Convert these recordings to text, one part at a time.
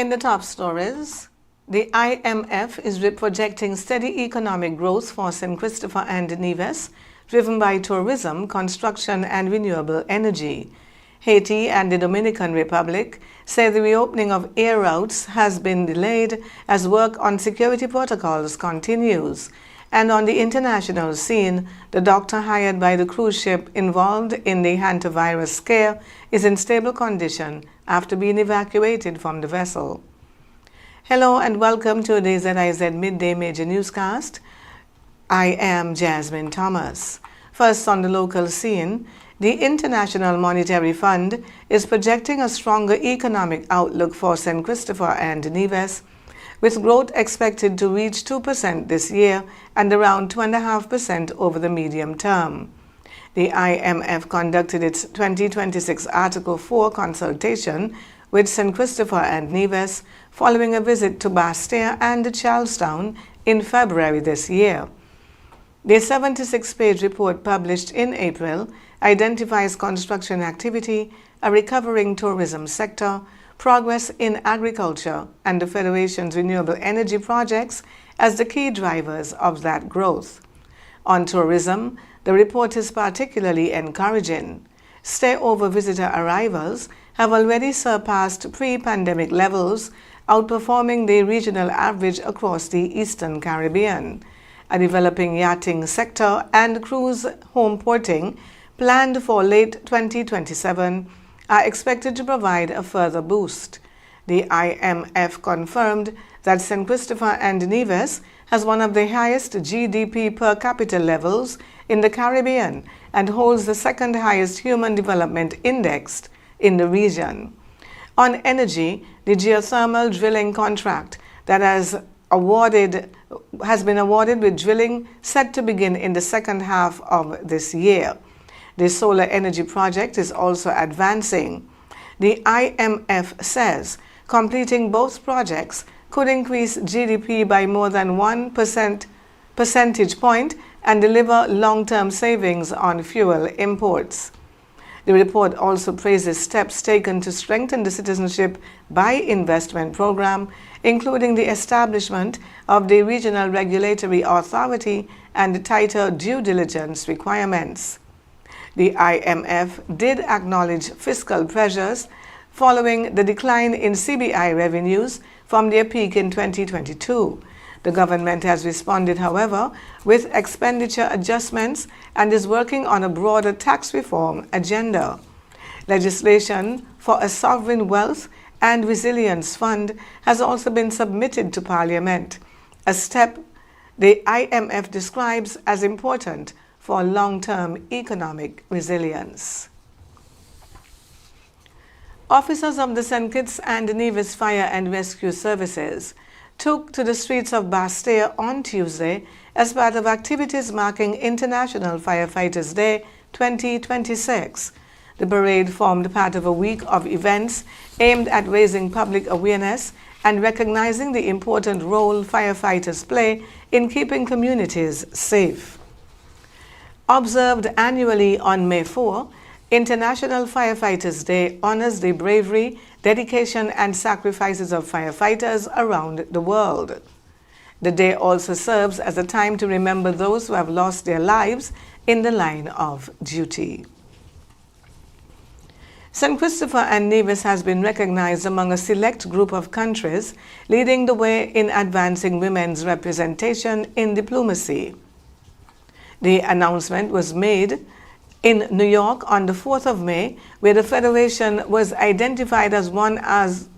In the top stories, the IMF is projecting steady economic growth for St. Christopher and Nevis, driven by tourism, construction, and renewable energy. Haiti and the Dominican Republic say the reopening of air routes has been delayed as work on security protocols continues. And on the international scene, the doctor hired by the cruise ship involved in the hantavirus scare is in stable condition after being evacuated from the vessel. Hello and welcome to the ZIZ Midday Major Newscast. I am Jasmine Thomas. First on the local scene, the International Monetary Fund is projecting a stronger economic outlook for St. Christopher and Nevis, with growth expected to reach 2% this year and around 2.5% over the medium term. The IMF conducted its 2026 Article 4 consultation with St. Christopher and Nevis following a visit to Bastia and Charlestown in February this year. The 76-page report published in April identifies construction activity, a recovering tourism sector, progress in agriculture, and the Federation's renewable energy projects as the key drivers of that growth. On tourism, the report is particularly encouraging. Stay-over visitor arrivals have already surpassed pre-pandemic levels, outperforming the regional average across the Eastern Caribbean. A developing yachting sector and cruise home porting, planned for late 2027, are expected to provide a further boost. The IMF confirmed that St. Christopher and Nevis has one of the highest GDP per capita levels in the Caribbean and holds the second highest Human Development Index in the region. On energy, the geothermal drilling contract that has been awarded with drilling set to begin in the second half of this year. The solar energy project is also advancing. The IMF says completing both projects could increase GDP by more than 1% percentage point and deliver long-term savings on fuel imports. The report also praises steps taken to strengthen the citizenship by investment program, including the establishment of the Regional Regulatory Authority and tighter due diligence requirements. The IMF did acknowledge fiscal pressures following the decline in CBI revenues from their peak in 2022. The government has responded, however, with expenditure adjustments and is working on a broader tax reform agenda. Legislation for a sovereign wealth and resilience fund has also been submitted to Parliament, a step the IMF describes as important for long-term economic resilience. Officers of the St. Kitts and Nevis Fire and Rescue Services took to the streets of Bastia on Tuesday as part of activities marking International Firefighters Day 2026. The parade formed part of a week of events aimed at raising public awareness and recognizing the important role firefighters play in keeping communities safe. Observed annually on May 4, International Firefighters Day honors the bravery, dedication, and sacrifices of firefighters around the world. The day also serves as a time to remember those who have lost their lives in the line of duty. St. Christopher and Nevis has been recognized among a select group of countries leading the way in advancing women's representation in diplomacy. The announcement was made in New York on the 4th of May, where the Federation was identified as one as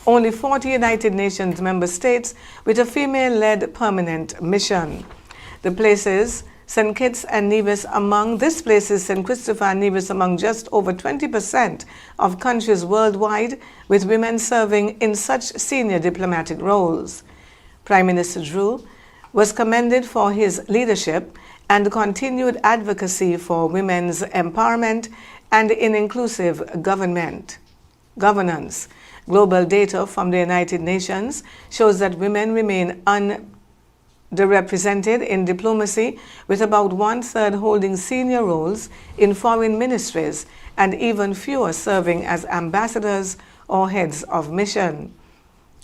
only 40 United Nations member states with a female-led permanent mission. This places St. Kitts and Nevis among St. Christopher and Nevis among just over 20% of countries worldwide with women serving in such senior diplomatic roles. Prime Minister Drew was commended for his leadership and continued advocacy for women's empowerment and in inclusive governance. Global data from the United Nations shows that women remain underrepresented in diplomacy, with about one-third holding senior roles in foreign ministries and even fewer serving as ambassadors or heads of mission.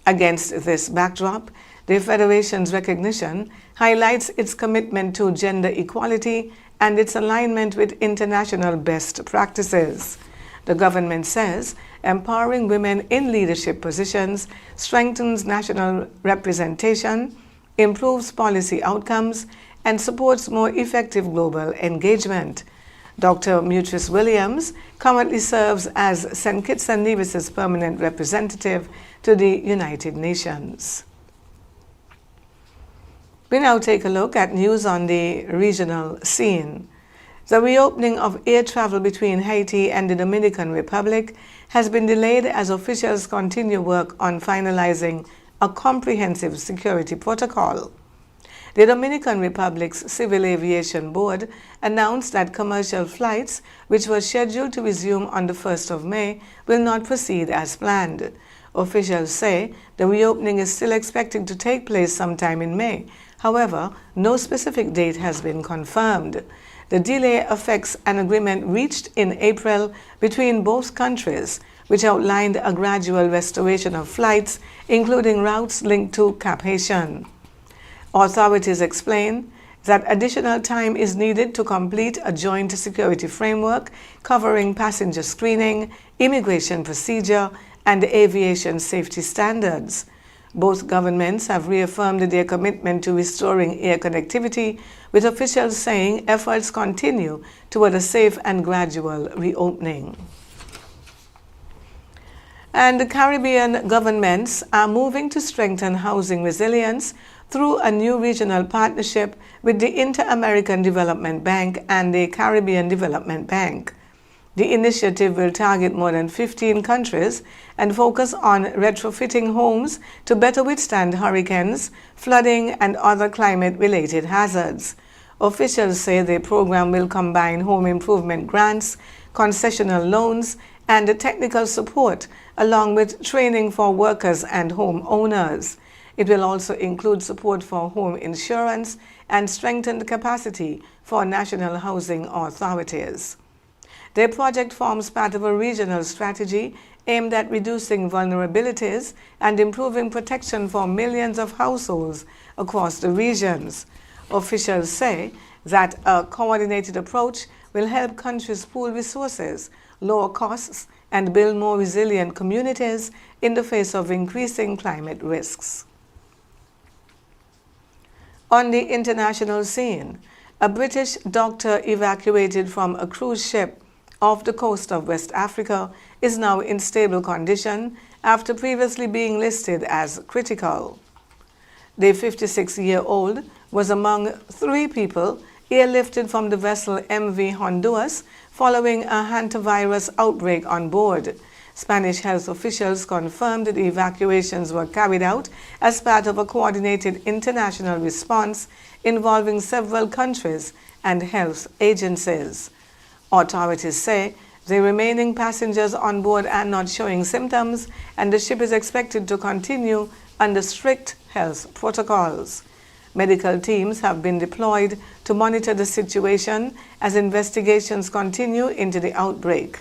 Against this backdrop, the Federation's recognition highlights its commitment to gender equality and its alignment with international best practices. The government says empowering women in leadership positions strengthens national representation, improves policy outcomes, and supports more effective global engagement. Dr. Mutrice Williams currently serves as St. Kitts and Nevis's permanent representative to the United Nations. We now take a look at news on the regional scene. The reopening of air travel between Haiti and the Dominican Republic has been delayed as officials continue work on finalizing a comprehensive security protocol. The Dominican Republic's Civil Aviation Board announced that commercial flights, which were scheduled to resume on the 1st of May, will not proceed as planned. Officials say the reopening is still expected to take place sometime in May. However, no specific date has been confirmed. The delay affects an agreement reached in April between both countries, which outlined a gradual restoration of flights, including routes linked to Cap Haitian. Authorities explain that additional time is needed to complete a joint security framework covering passenger screening, immigration procedure, and aviation safety standards. Both governments have reaffirmed their commitment to restoring air connectivity, with officials saying efforts continue toward a safe and gradual reopening. And the Caribbean governments are moving to strengthen housing resilience through a new regional partnership with the Inter-American Development Bank and the Caribbean Development Bank. The initiative will target more than 15 countries and focus on retrofitting homes to better withstand hurricanes, flooding, and other climate-related hazards. Officials say the program will combine home improvement grants, concessional loans, and technical support, along with training for workers and homeowners. It will also include support for home insurance and strengthened capacity for national housing authorities. The project forms part of a regional strategy aimed at reducing vulnerabilities and improving protection for millions of households across the regions. Officials say that a coordinated approach will help countries pool resources, lower costs, and build more resilient communities in the face of increasing climate risks. On the international scene, a British doctor evacuated from a cruise ship off the coast of West Africa is now in stable condition after previously being listed as critical. The 56-year-old was among 3 people airlifted from the vessel MV Honduras following a hantavirus outbreak on board. Spanish health officials confirmed the evacuations were carried out as part of a coordinated international response involving several countries and health agencies. Authorities say the remaining passengers on board are not showing symptoms, and the ship is expected to continue under strict health protocols. Medical teams have been deployed to monitor the situation as investigations continue into the outbreak.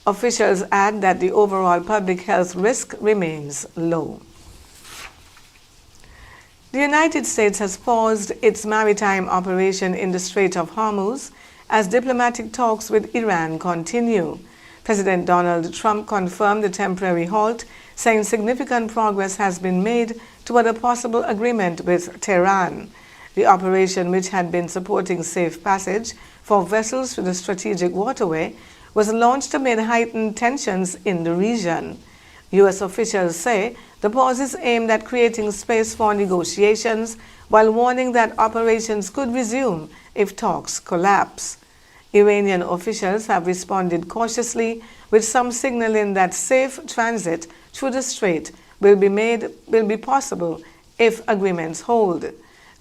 Officials add that the overall public health risk remains low. The United States has paused its maritime operation in the Strait of Hormuz as diplomatic talks with Iran continue. President Donald Trump confirmed the temporary halt, saying significant progress has been made toward a possible agreement with Tehran. The operation, which had been supporting safe passage for vessels through the strategic waterway, was launched amid heightened tensions in the region. U.S. officials say the pause is aimed at creating space for negotiations, while warning that operations could resume if talks collapse. Iranian officials have responded cautiously, with some signaling that safe transit through the strait will be possible if agreements hold.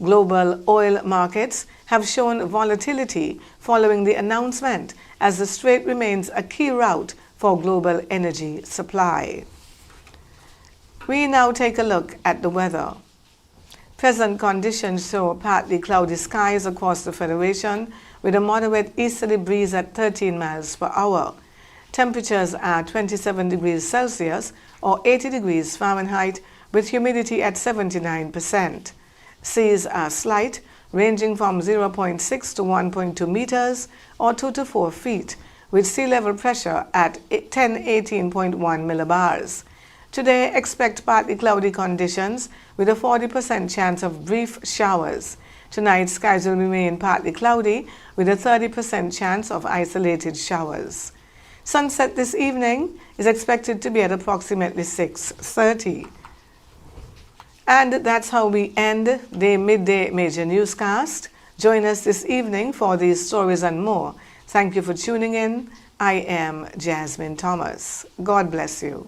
Global oil markets have shown volatility following the announcement, as the strait remains a key route for global energy supply. We now take a look at the weather. Present conditions show partly cloudy skies across the Federation, with a moderate easterly breeze at 13 miles per hour. Temperatures are 27 degrees Celsius or 80 degrees Fahrenheit with humidity at 79%. Seas are slight, ranging from 0.6 to 1.2 meters or 2 to 4 feet, with sea level pressure at 1018.1 millibars. Today, expect partly cloudy conditions with a 40% chance of brief showers. Tonight, skies will remain partly cloudy with a 30% chance of isolated showers. Sunset this evening is expected to be at approximately 6:30. And that's how we end the Midday Major Newscast. Join us this evening for these stories and more. Thank you for tuning in. I am Jasmine Thomas. God bless you.